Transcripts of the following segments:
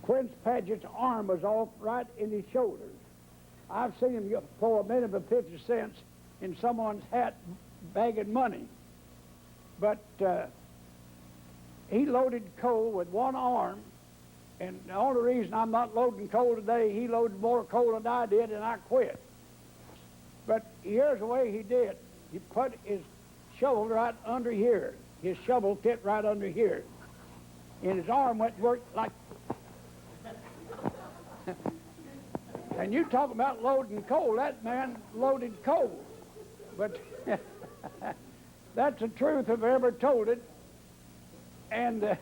Quince Paget's arm was off right in his shoulders. I've seen him throw a minimum of 50 cents in someone's hat bagging money. But he loaded coal with one arm, and the only reason I'm not loading coal today, he loaded more coal than I did, and I quit. But here's the way he did. He put his shovel right under here. His shovel fit right under here. And his arm went to work like... And you talk about loading coal, that man loaded coal. But that's the truth if I ever told it. And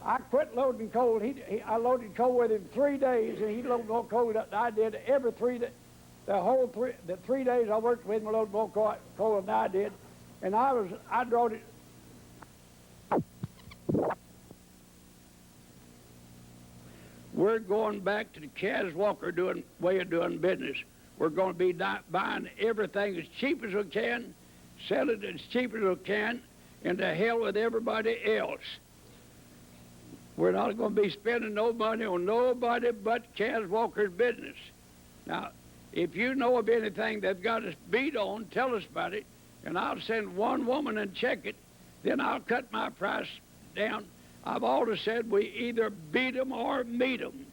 I quit loading coal. I loaded coal with him 3 days, and he loaded more coal than I did every 3 days. The 3 days I worked with him, I loaded more coal than I did. And I drove it. We're going back to the Cas Walker way of doing business. We're going to be buying everything as cheap as we can, sell it as cheap as we can, and to hell with everybody else. We're not going to be spending no money on nobody but Cas Walker's business. Now, if you know of anything that's got us beat on, tell us about it, and I'll send one woman and check it. Then I'll cut my price down. I've always said we either beat them or meet them,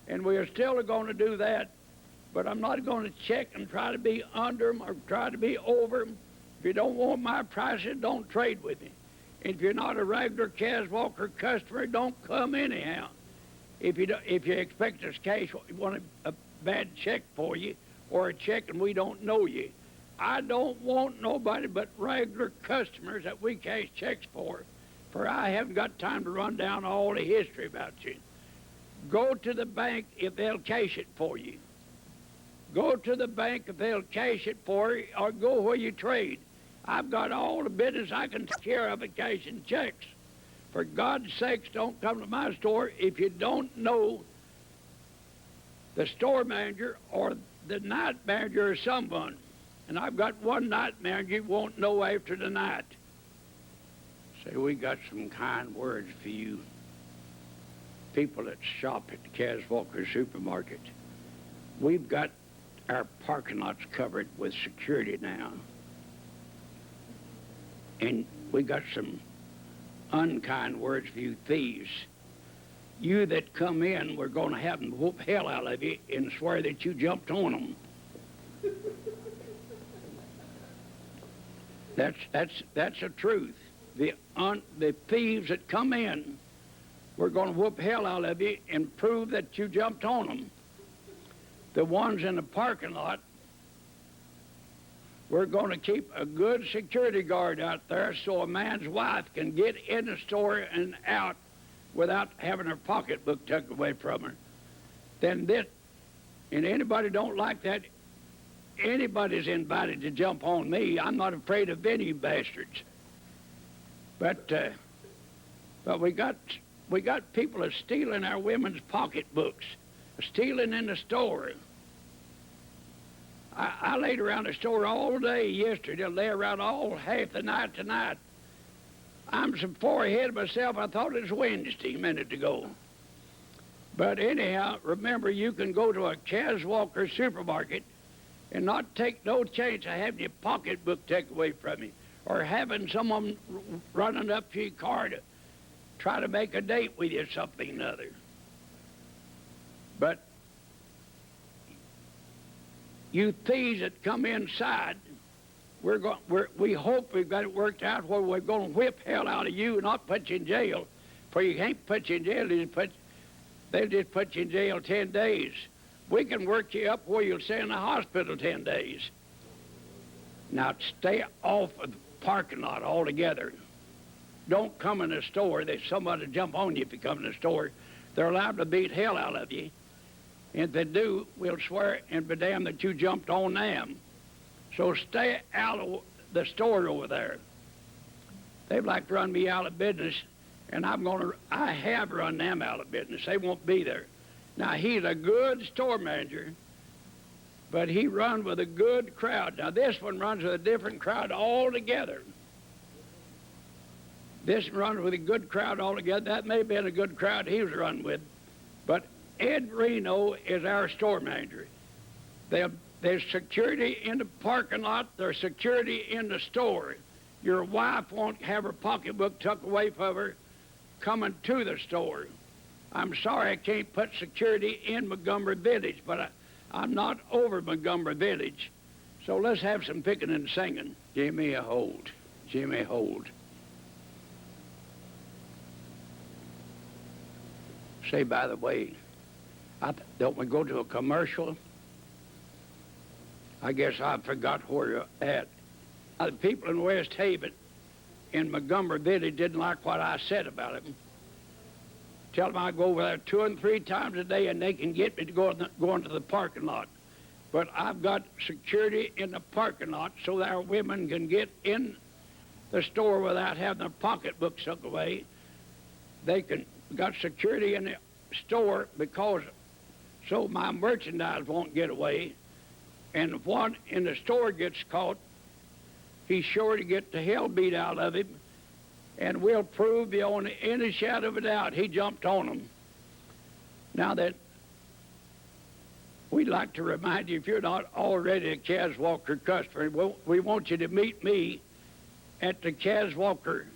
and we are still going to do that. But I'm not going to check and try to be under them or try to be over them. If you don't want my prices, don't trade with me. And if you're not a regular Cas Walker customer, don't come anyhow. If you expect us cash, you want a bad check for you or a check and we don't know you. I don't want nobody but regular customers that we cash checks for I haven't got time to run down all the history about you. Go to the bank if they'll cash it for you. Go to the bank if they'll cash it for you, or go where you trade. I've got all the business I can take care of at cashing checks. For God's sakes, don't come to my store if you don't know the store manager or the night manager or someone. And I've got one night manager you won't know after the night. Say, we got some kind words for you people that shop at the Cas Walker supermarket. We've got our parking lots covered with security now. And we got some unkind words for you thieves. You that come in, we're going to have them whoop hell out of you and swear that you jumped on them. That's the truth. The thieves that come in, we're going to whoop hell out of you and prove that you jumped on them. The ones in the parking lot, we're going to keep a good security guard out there so a man's wife can get in the store and out without having her pocketbook tucked away from her. Then this, and anybody don't like that, anybody's invited to jump on me. I'm not afraid of any bastards. But we got people that stealing our women's pocketbooks, stealing in the store. I laid around the store all day yesterday, lay around all half the night tonight. I'm so far ahead of myself, I thought it was Wednesday a minute ago. But anyhow, remember, you can go to a Cas Walker supermarket and not take no chance of having your pocketbook taken away from you, or having someone running up to your car to try to make a date with you or something or other. But you thieves that come inside, we hope we've got it worked out where we're going to whip hell out of you and not put you in jail. For you can't put you in jail, they'll just put you in jail 10 days. We can work you up where you'll stay in the hospital 10 days. Now stay off of the parking lot altogether. Don't come in the store. There's somebody to jump on you if you come in the store. They're allowed to beat hell out of you. And if they do, we'll swear and be damned that you jumped on them. So stay out of the store over there. They'd like to run me out of business, and I have run them out of business. They won't be there. Now, he's a good store manager, but he runs with a good crowd. Now, this one runs with a different crowd altogether. This runs with a good crowd altogether. That may have been a good crowd he was running with. But Ed Reno is our store manager. There's security in the parking lot. There's security in the store. Your wife won't have her pocketbook tucked away from her coming to the store. I'm sorry I can't put security in Montgomery Village, but I'm not over Montgomery Village. So let's have some picking and singing. Give me a hold. Jimmy hold. Say, by the way, don't we go to a commercial? I guess I forgot where you're at. The people in West Haven, in Montgomery Village, didn't like what I said about them. Tell them I go over there 2 and 3 times a day, and they can get me to go into the parking lot. But I've got security in the parking lot so that our women can get in the store without having their pocketbooks tucked away. They got security in the store because so my merchandise won't get away. And if one in the store gets caught, he's sure to get the hell beat out of him. And we'll prove beyond any shadow of a doubt he jumped on them. Now that we'd like to remind you, if you're not already a Cas Walker customer, we want you to meet me at the Cas Walker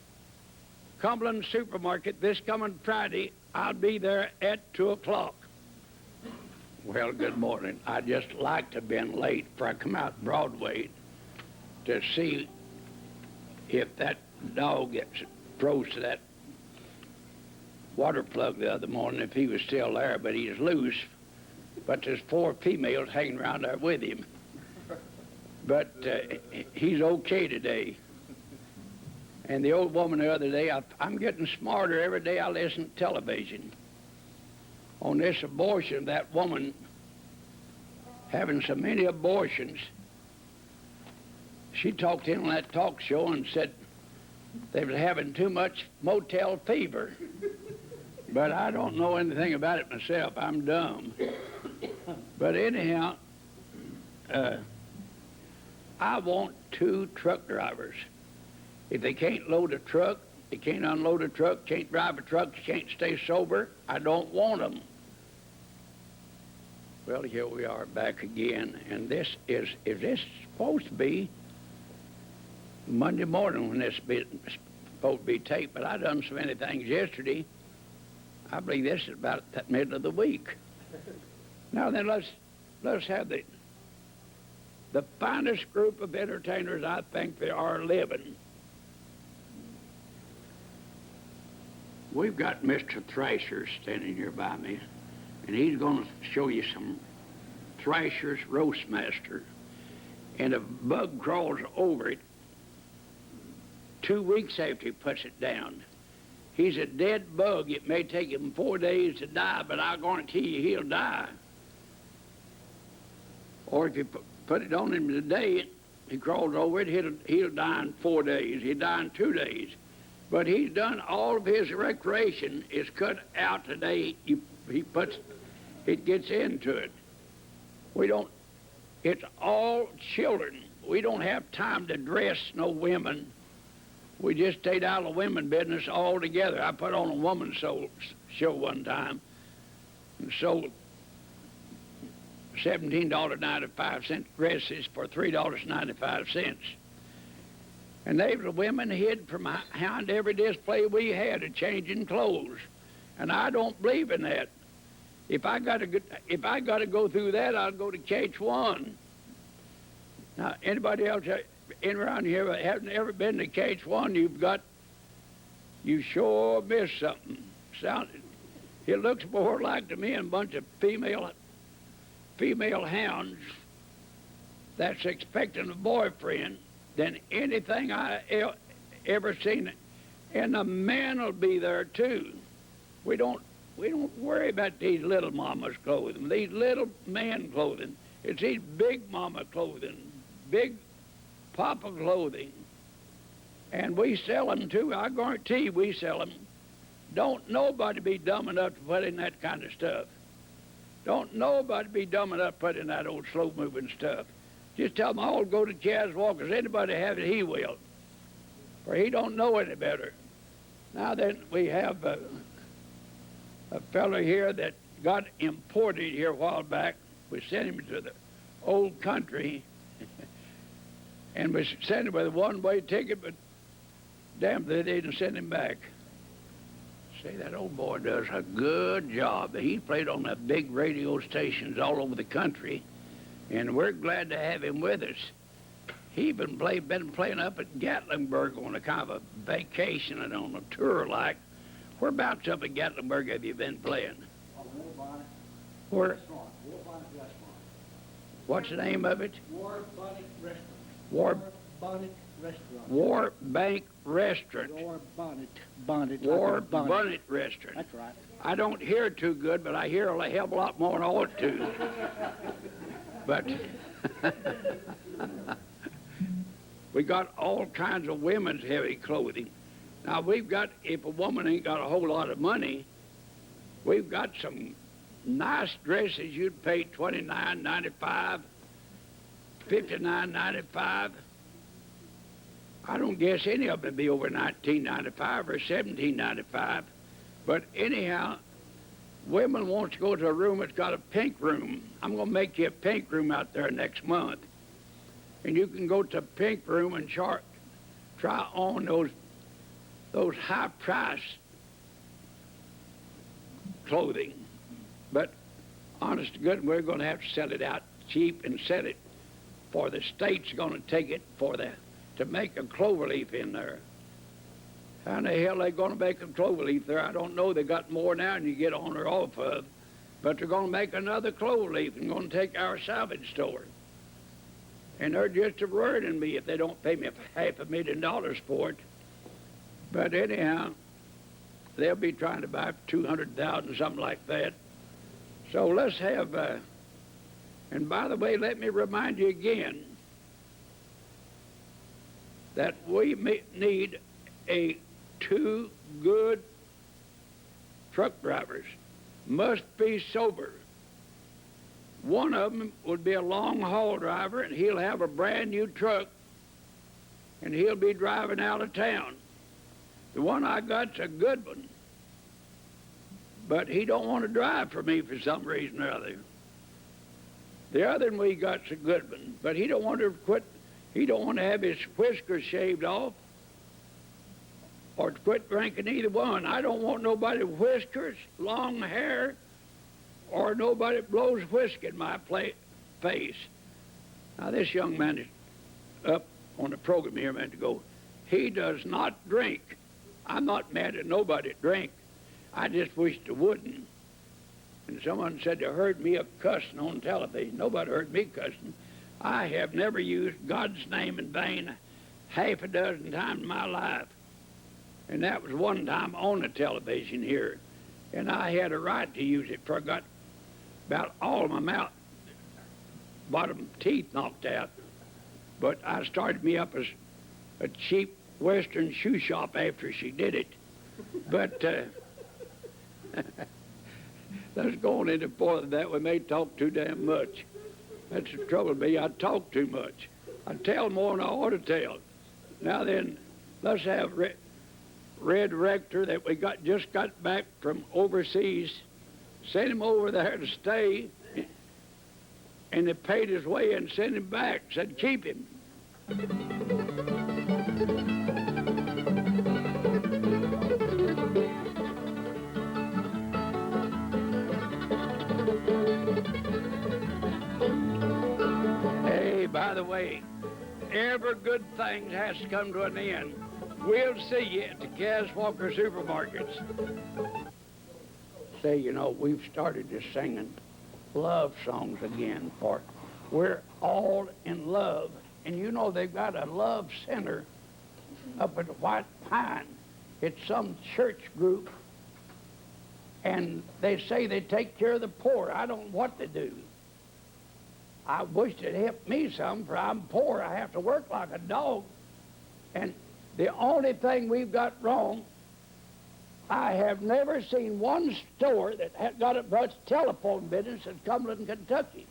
Cumberland Supermarket this coming Friday. I'll be there at 2 o'clock. Well, good morning. I'd just like to have been late before I come out Broadway to see if that dog gets froze to that water plug the other morning, if he was still there, but he's loose. But there's 4 females hanging around there with him. But he's okay today. And the old woman the other day, I'm getting smarter every day I listen to television. On this abortion, that woman having so many abortions, she talked in on that talk show and said they was having too much motel fever. But I don't know anything about it myself. I'm dumb. But anyhow, I want 2 truck drivers. If they can't load a truck, they can't unload a truck, can't drive a truck, can't stay sober, I don't want them. Well, here we are back again, and this is this supposed to be Monday morning when this is supposed to be taped, but I done so many things yesterday, I believe this is about that middle of the week. Now then, let's have the finest group of entertainers I think there are living. We've got Mr. Thrasher standing here by me, and he's going to show you some Thrasher's Roastmaster. And a bug crawls over it 2 weeks after he puts it down. He's a dead bug. It may take him 4 days to die, but I guarantee you he'll die. Or if you put it on him today, he crawls over it, he'll die in 4 days. He'll die in 2 days. But he's done all of his recreation is cut out today. He puts, it gets into it. It's all children. We don't have time to dress no women. We just stayed out of women business altogether. I put on a woman's show one time and sold $17.95 dresses for $3.95. And they the women hid from behind every display we had of changing clothes. And I don't believe in that. If I got to go through that, I'll go to KH1. Now, anybody else in around here that hasn't ever been to KH1, you sure missed something. It looks more like to me a bunch of female hounds that's expecting a boyfriend than anything I ever seen. And the men will be there too. We don't worry about these little mamas clothing, these little man clothing. It's these big mama clothing, big papa clothing. And we sell them too. I guarantee we sell them. Don't nobody be dumb enough to put in that kind of stuff. Don't nobody be dumb enough to put in that old slow-moving stuff. Just tell them all go to Cas Walker. Anybody have it, he will. For he don't know any better. Now then, we have a fellow here that got imported here a while back. We sent him to the old country, and we sent him with a one-way ticket, but damn, they didn't send him back. Say, that old boy does a good job. He played on the big radio stations all over the country, and we're glad to have him with us. He been playing up at Gatlinburg on a kind of a vacation and on a tour like. Whereabouts up at Gatlinburg have you been playing? Where? What's the name of it? War Bonnet Restaurant. War Bonnet Restaurant. War Bank Restaurant. War Bonnet. War like bonnet. Bonnet Restaurant. That's right. I don't hear too good, but I hear a hell of a lot more than I ought to. But we got all kinds of women's heavy clothing. Now we've got, if a woman ain't got a whole lot of money, we've got some nice dresses you'd pay $29.95, $59.95. I don't guess any of them would be over $19.95 or $17.95. But anyhow, women want to go to a room that's got a pink room. I'm going to make you a pink room out there next month. And you can go to a pink room and try on those high-priced clothing. But honest to goodness, we're going to have to sell it out cheap and sell it for the state's going to take it to make a cloverleaf in there. How in the hell are they going to make a cloverleaf there? I don't know. They got more now than you get on or off of. But they're going to make another cloverleaf and going to take our salvage store. And they're just ruining me if they don't pay me $500,000 for it. But anyhow, they'll be trying to buy $200,000, something like that. So let's have, and by the way, let me remind you again that we need two good truck drivers. Must be sober. One of them would be a long-haul driver, and he'll have a brand-new truck, and he'll be driving out of town. The one I got's a good one, but he don't want to drive for me for some reason or other. The other one we got's a good one, but he don't want to quit. He don't want to have his whiskers shaved off or to quit drinking either one. I don't want nobody with whiskers, long hair, or nobody that blows whiskey in my face. Now, this young man is up on the program here a minute ago. He does not drink. I'm not mad at nobody that drink. I just wish they wouldn't. And someone said they heard me cussing on television. Nobody heard me cussing. I have never used God's name in vain half a dozen times in my life. And that was one time on the television here. And I had a right to use it, for I got about all of my bottom teeth knocked out. But I started me up as a cheap Western shoe shop after she did it. But let's go on into more than that. We may talk too damn much. That's the trouble with me. I talk too much. I tell more than I ought to tell. Now then, let's have Red Rector that we just got back from overseas. Sent him over there to stay, and they paid his way and sent him back. Said, keep him. Hey, by the way, every good thing has to come to an end. We'll see you at the Cas Walker supermarkets. Say, you know, we've started just singing love songs again, for we're all in love. And you know they've got a love center up at White Pine. It's some church group, and they say they take care of the poor. I don't know what they do. I wish they'd help me some, for I'm poor. I have to work like a dog. And the only thing we've got wrong, I have never seen one store that had got a telephone business in Cumberland, Kentucky.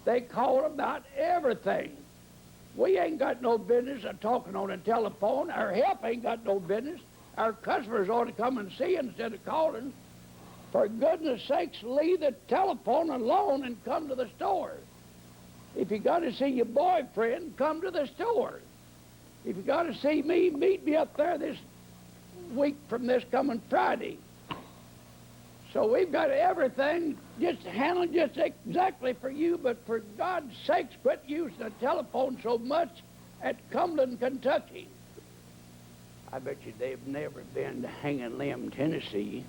They call about everything. We ain't got no business of talking on the telephone. Our help ain't got no business. Our customers ought to come and see instead of calling. For goodness sakes, leave the telephone alone and come to the store. If you got to see your boyfriend, come to the store. If you got to see me, meet me up there this week from this coming Friday. So we've got everything just handled just exactly for you, but for God's sakes, quit using the telephone so much at Cumberland, Kentucky. I bet you they've never been to Hanging Limb, Tennessee.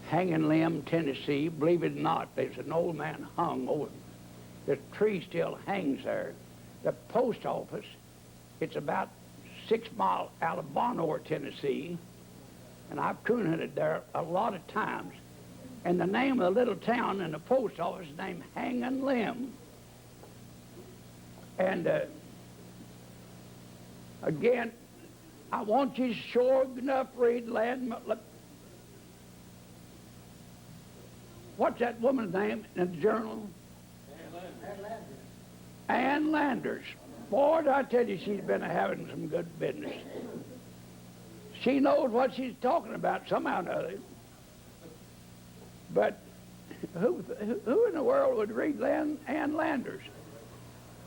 Hanging Limb, Tennessee, believe it or not, there's an old man hung over. The tree still hangs there. The post office, it's about 6 miles out of Bonor, Tennessee, and I've coon hunted there a lot of times. And the name of the little town in the post office is named Hanging Limb. And again, I want you to sure enough read land. What's that woman's name in the journal? Ann Landers. Boy, I tell you, she's been having some good business. She knows what she's talking about somehow or another. But who in the world would read Ann Landers?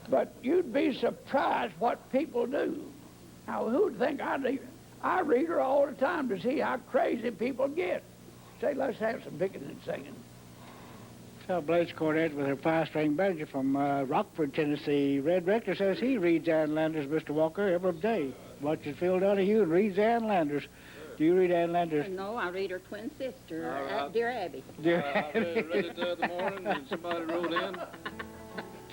But you'd be surprised what people do. Now, who'd think I read her all the time to see how crazy people get. Say, let's have some picking and singing. So Blaze Cornett with her 5-string banjo from Rockford, Tennessee. Red Rector says he reads Ann Landers, Mr. Walker, every day. Watches Phil Donahue and reads Ann Landers. Do you read Ann Landers? No, I read her twin sister, right. Dear Abby. Dear I read it the other morning, and somebody wrote in,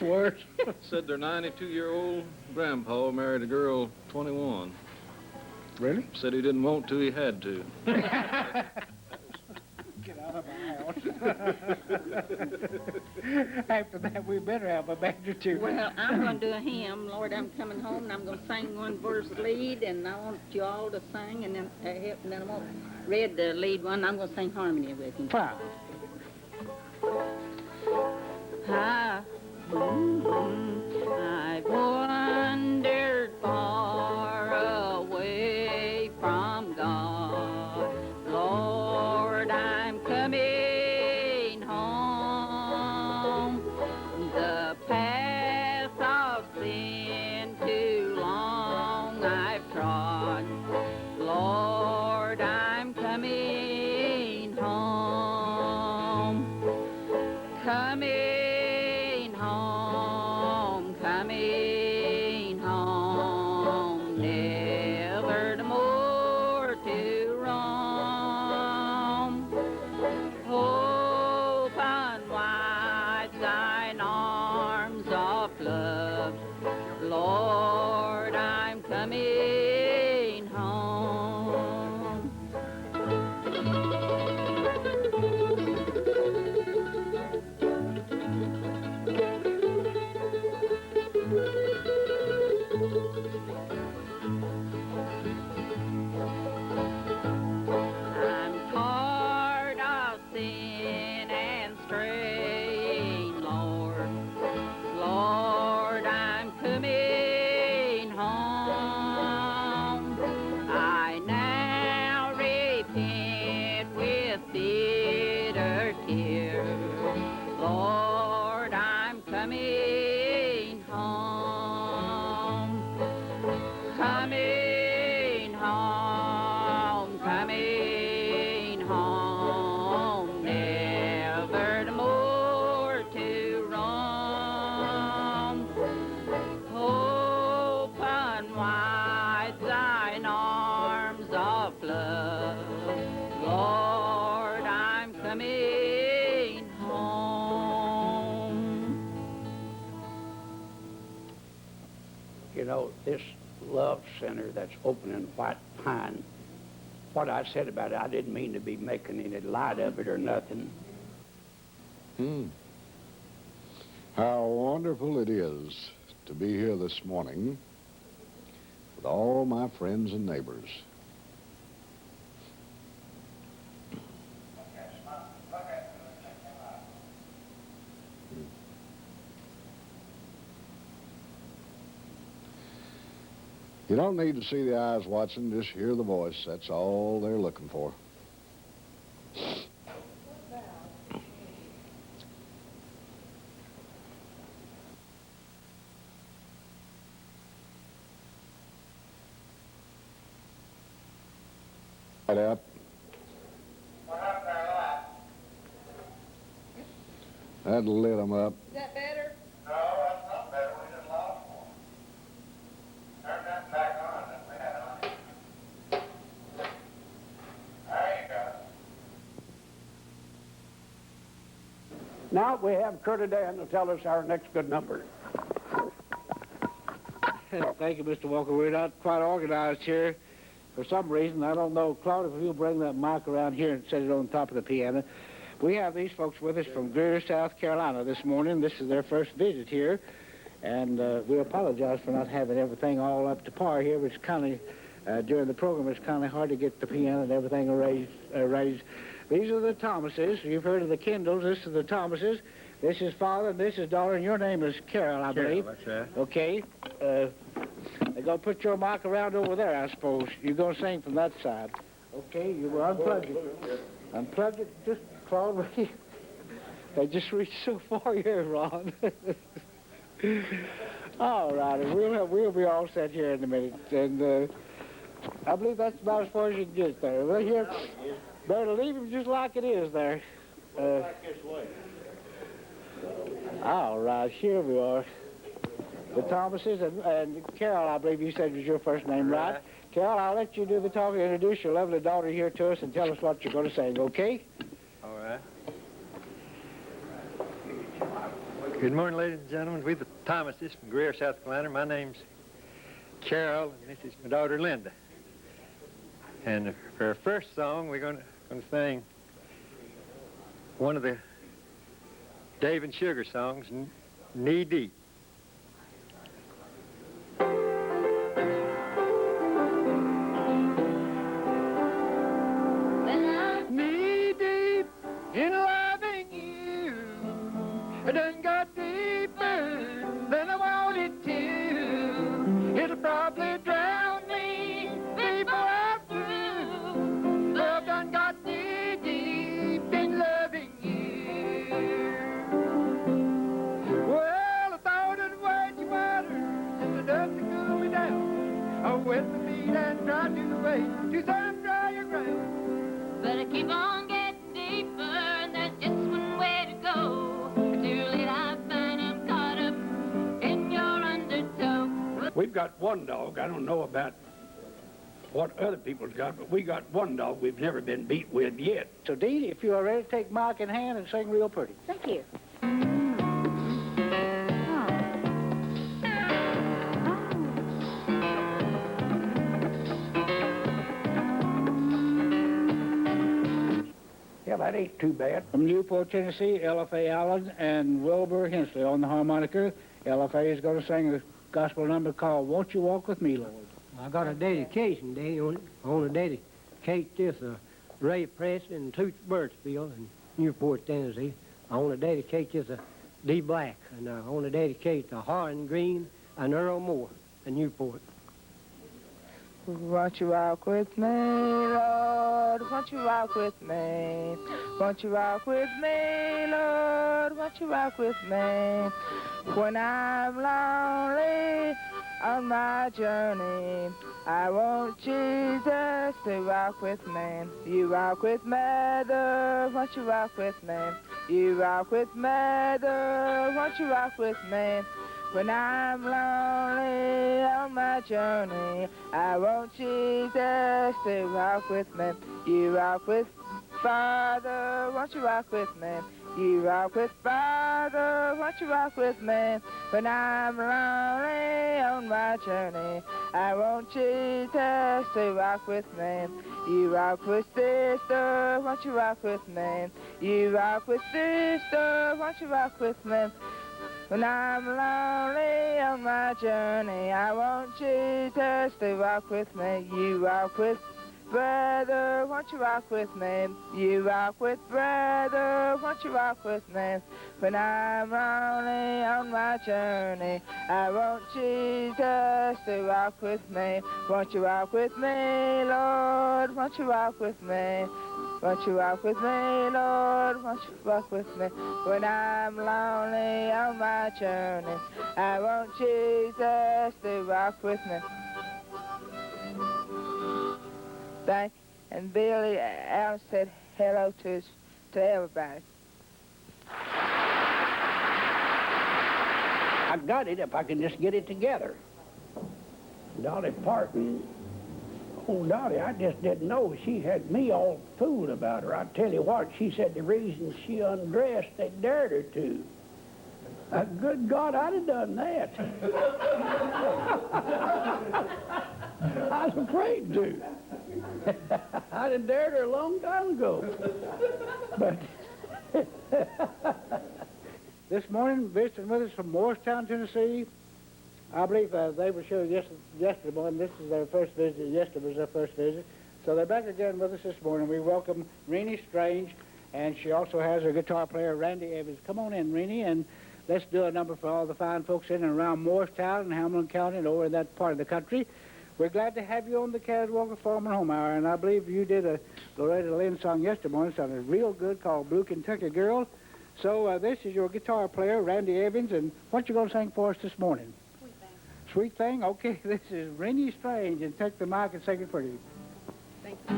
It's worse. said their 92-year-old grandpa married a girl 21. Really? Said he didn't want to, he had to. Get out of my house. After that, we better have a banjo too. Well, I'm going to do a hymn. Lord, I'm coming home, and I'm going to sing one verse lead, and I want you all to sing, and then I'm going to read the lead one. I'm going to sing harmony with you. Fine. I've wandered far away from God. Lord, I'm coming home. The path of sin too long I've trod. Lord, I'm coming home. Coming home, coming home, never no more to roam. Open wide thine arms of love, Lord, I'm coming home. I'm tired of sin and straying, Lord. Lord, I'm coming home. I now repent with bitter tears. Lord, I'm coming home. Coming home, coming home, never no more to roam. Open wide thine arms of love, Lord, I'm coming home. You know, this love center that's open in White Pine, what I said about it, I didn't mean to be making any light of it or nothing. How wonderful it is to be here this morning with all my friends and neighbors. You don't need to see the eyes watching, just hear the voice. That's all they're looking for. Right up. That lit them up. Is that better? No, that's not better. We just lost one. Turn that back on that we had on. There you go. Now we have Curtis Dan to tell us our next good number. Thank you, Mr. Walker. We're not quite organized here. For some reason, I don't know. Claude, if you'll bring that mic around here and set it on top of the piano. We have these folks with us from Greer, South Carolina this morning. This is their first visit here. And we apologize for not having everything all up to par here. It's kind of, during the program, it's kind of hard to get the piano and everything arranged. These are the Thomases. You've heard of the Kendalls. This is the Thomases. This is father, and this is daughter, and your name is Carol, I believe. That's right. Okay. They're going to put your mic around over there, I suppose. You're going to sing from that side. Okay, you will unplug it. Unplug it, just, Claude, they just reached so far here, Ron. All right, we'll be all set here in a minute. And I believe that's about as far as you can get there. Well, here, better leave him just like it is there. All right, here we are. The Thomases and Carol, I believe you said was your first name, right? Carol, I'll let you do the talking. Introduce your lovely daughter here to us and tell us what you're going to sing, okay? All right. Good morning, ladies and gentlemen. We're the Thomases from Greer, South Carolina. My name's Carol, and this is my daughter, Linda. And for our first song, we're going to sing one of the Dave and Sugar songs, Knee Deep. Knee deep in loving you, I done got deeper than I wanted to. It'll probably drown me before I'm through. Love done got knee deep in loving you. Well, I thought I'd wait your water just enough to cool me down. I wet my feet and tried to wade to some drier ground. But I keep on getting deeper, and there's just one way to go. Too late I find I'm caught up in your undertow. We've got one dog. I don't know about what other people's got, but we got one dog we've never been beat with yet. So, Dee, if you are ready, take mic in hand and sing real pretty. Thank you. Yeah, that ain't too bad. From Newport, Tennessee, LFA Allen and Wilbur Hensley on the harmonica. LFA is going to sing a gospel number called Won't You Walk With Me, Lord. I got a dedication day on to dedicate this Ray Presley and Toots Birchfield in Newport, Tennessee. I want to dedicate this D. Black, and I want to dedicate to Harlan Green and Earl Moore in Newport. Won't you walk with me, Lord? Won't you walk with me? Won't you walk with me, Lord? Won't you walk with me? When I'm lonely on my journey, I want Jesus to walk with me. You walk with me, Lord. Won't you walk with me? You walk with me, Lord. Won't you walk with me? When I'm lonely on my journey, I want Jesus to walk with me. You walk with Father, won't you walk with me? You walk with Father, won't you walk with me? When I'm lonely on my journey, I want Jesus to walk with me. You walk with sister, won't you walk with me? You walk with sister, won't you walk with me? When I'm lonely on my journey, I want Jesus to walk with me. You walk with brother, won't you rock with me? You rock with brother, won't you rock with me? When I'm lonely on my journey, I want Jesus to rock with me. Won't you rock with me, Lord? Won't you rock with me? Won't you rock with me, Lord? Won't you rock with me? When I'm lonely on my journey, I want Jesus to rock with me. Thank. And Billy Allen said hello to everybody. I got it if I can just get it together. Dolly Parton, oh, Dolly, I just didn't know. She had me all fooled about her. I tell you what, she said the reason she undressed, they dared her to. Good God, I'd have done that. I was afraid to. I'd have dared her a long time ago. But This morning, visiting with us from Morristown, Tennessee. I believe they were showing yesterday morning. This is their first visit. Yesterday was their first visit. So they're back again with us this morning. We welcome Renee Strange, and she also has her guitar player, Randy Evans. Come on in, Renee, and let's do a number for all the fine folks in and around Morristown and Hamilton County and over in that part of the country. We're glad to have you on the Cas Walker Farm and Home Hour, and I believe you did a Loretta Lynn song yesterday morning. It sounded real good, called Blue Kentucky Girl. So this is your guitar player, Randy Evans, and what you going to sing for us this morning? Sweet Thing. Sweet Thing? Okay, this is Renee Strange, and take the mic and sing it for you. Thank you.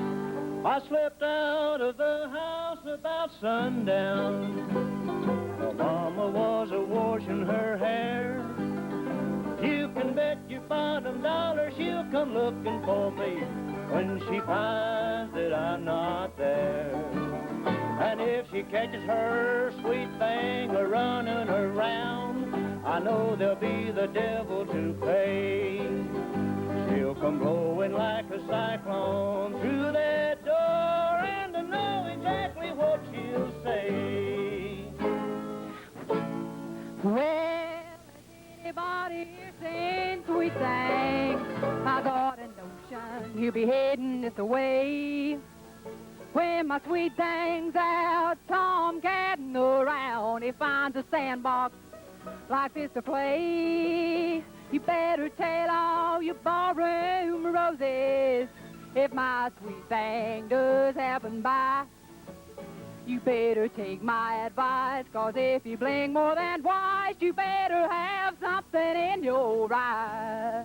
I slipped out of the house about sundown. My mama was a-washing her hair. You can bet your bottom dollar she'll come looking for me when she finds that I'm not there. And if she catches her sweet thing a-running around, I know there'll be the devil to pay. She'll come blowing like a cyclone through that door, and I know exactly what she'll say. Well, has anybody here seen Sweet Thing? I got a notion he'll be heading this way. When my sweet thing's out tomcatting around, he finds a sandbox like this to play. You better tell all your ballroom roses if my sweet thing does happen by. You better take my advice, 'cause if you blink more than twice, you better have something in your eye.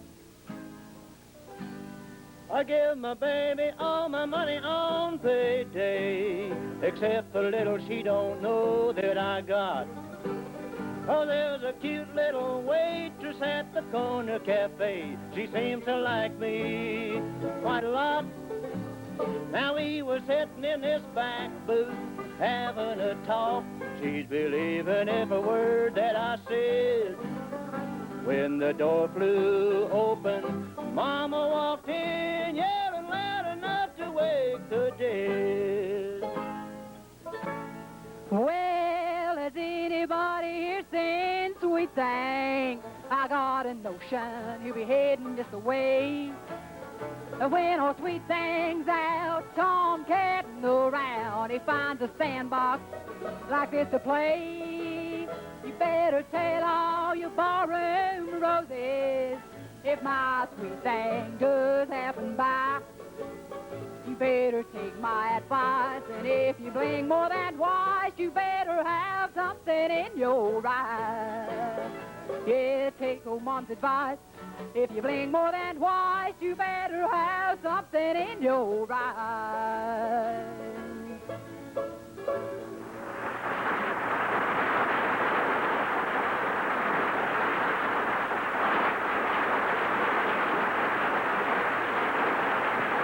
I give my baby all my money on payday, except the little she don't know that I got. Oh, there's a cute little waitress at the corner cafe. She seems to like me quite a lot. Now we were sitting in this back booth having a talk. She's believing every word that I said. When the door flew open, Mama walked in, yelling loud enough to wake the dead. Well, has anybody here seen Sweet Thing? I got a notion he'll be heading this way. When old Sweet Thing's out tomcatting around, he finds a sandbox like this to play. You better tell all your ballroom roses if my sweet thing does happen by. You better take my advice, and if you blink more than twice, you better have something in your eyes. Yeah, take old mom's advice. If you blink more than twice, you better have something in your eyes.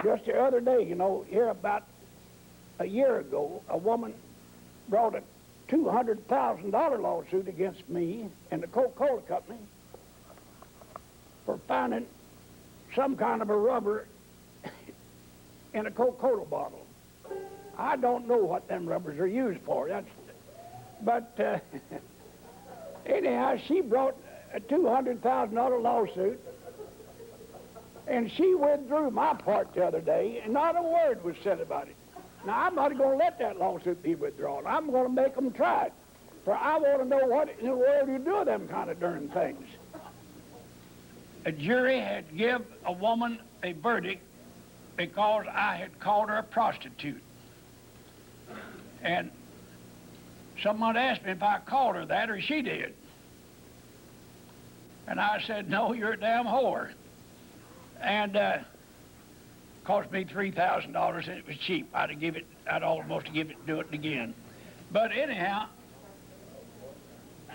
just the other day, you know, here about a year ago, a woman brought a $200,000 lawsuit against me and the Coca-Cola Company for finding some kind of a rubber in a Coca-Cola bottle. I don't know what them rubbers are used for. But anyhow, she brought a $200,000 lawsuit And she withdrew my part the other day, and not a word was said about it. Now, I'm not going to let that lawsuit be withdrawn. I'm going to make them try it. For I want to know what in the world you do with them kind of darn things. A jury had give a woman a verdict because I had called her a prostitute. And someone asked me if I called her that or she did. And I said, no, you're a damn whore. And cost me $3,000 and it was cheap. I'd almost do it again. But anyhow,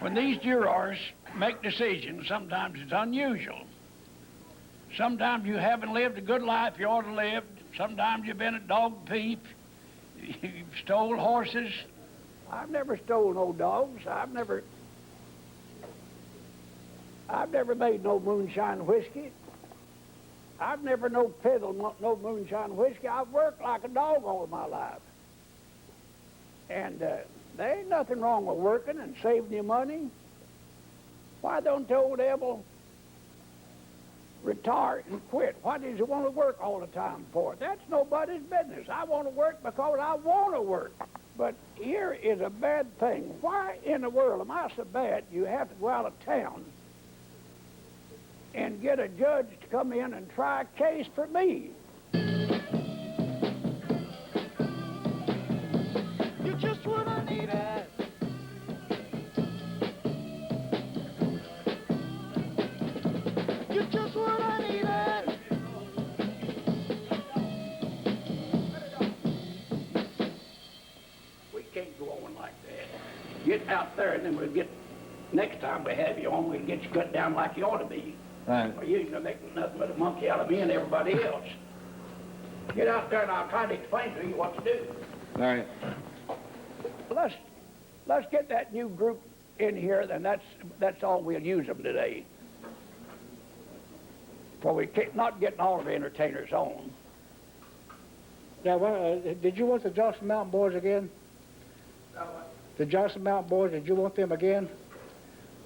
when these jurors make decisions, sometimes it's unusual. Sometimes you haven't lived a good life you ought to live. Sometimes you've been a dog thief. You've stole horses. I've never stole no dogs. I've never made no moonshine whiskey. I've never peddled no moonshine whiskey. I've worked like a dog all my life. And there ain't nothing wrong with working and saving you money. Why don't the old devil retire and quit? Why does he want to work all the time for? That's nobody's business. I want to work because I want to work. But here is a bad thing. Why in the world am I so bad you have to go out of town and get a judge to come in and try a case for me? You're just what I need at. You're just what I need at. We can't go on like that. Get out there and then we'll get, next time we have you on, we'll get you cut down like you ought to be. Right. Or you're going to make nothing but a monkey out of me and everybody else. Get out there and I'll try to explain to you what to do. All right. Let's get that new group in here, then that's all we'll use them today. For we can't not getting all of the entertainers on. Yeah, well, did you want the Johnson Mountain Boys again? The Johnson Mountain Boys, did you want them again?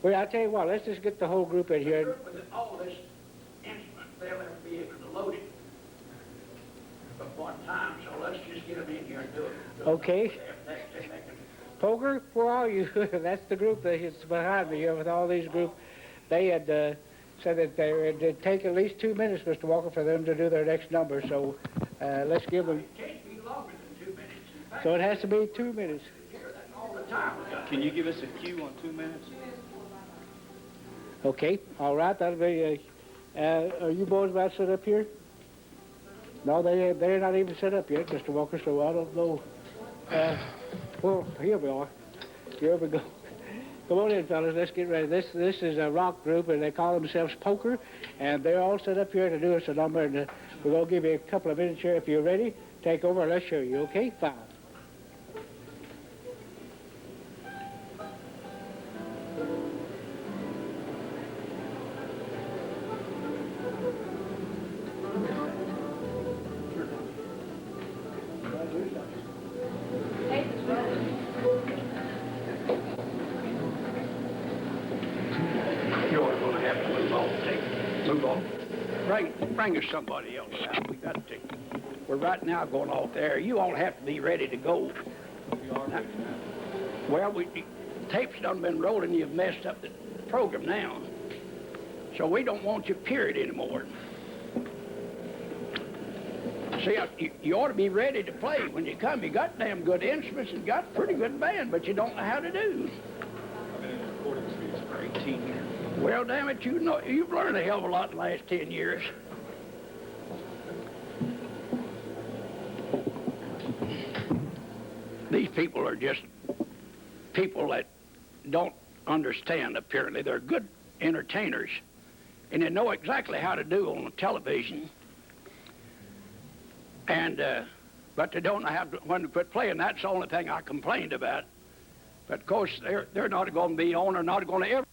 Well, I tell you what, let's just get the whole group in here. With all this instrument, they'll never be able to load it at one time, so let's just get them in here and do it. Okay. Poker, where are you? That's the group that is behind me here with all these groups. They had said that it'd take at least 2 minutes, Mr. Walker, for them to do their next number, so let's give them... It can't be longer than 2 minutes. In fact, So it has to be 2 minutes. that's all the time we got. Can you give us a cue on 2 minutes? Okay, all right, that'll be... are you boys about to sit up here? No, they're not even set up yet, Mr. Walker, so I don't know. Well, here we are. Here we go. Come on in, fellas. Let's get ready. This is a rock group, and they call themselves Poker, and they're all set up here to do us a number, and we're going to give you a couple of minutes here. If you're ready, take over, and let's show you, okay? Fine. You're going to have to move on. Move on. Bring us somebody else out. We got to. We're right now going off there. You all have to be ready to go. Now, well, tapes done been rolling. You've messed up the program now. So we don't want you period anymore. See, you ought to be ready to play when you come. You got damn good instruments and got a pretty good band, but you don't know how to do. I've been in the recording studio for 18 years. Well, damn it, you've learned a hell of a lot in the last 10 years. These people are just people that don't understand, apparently. They're good entertainers, and they know exactly how to do on the television. And, but they don't know when to quit playing. That's the only thing I complained about. But, of course, they're not going to be on or not going to ever...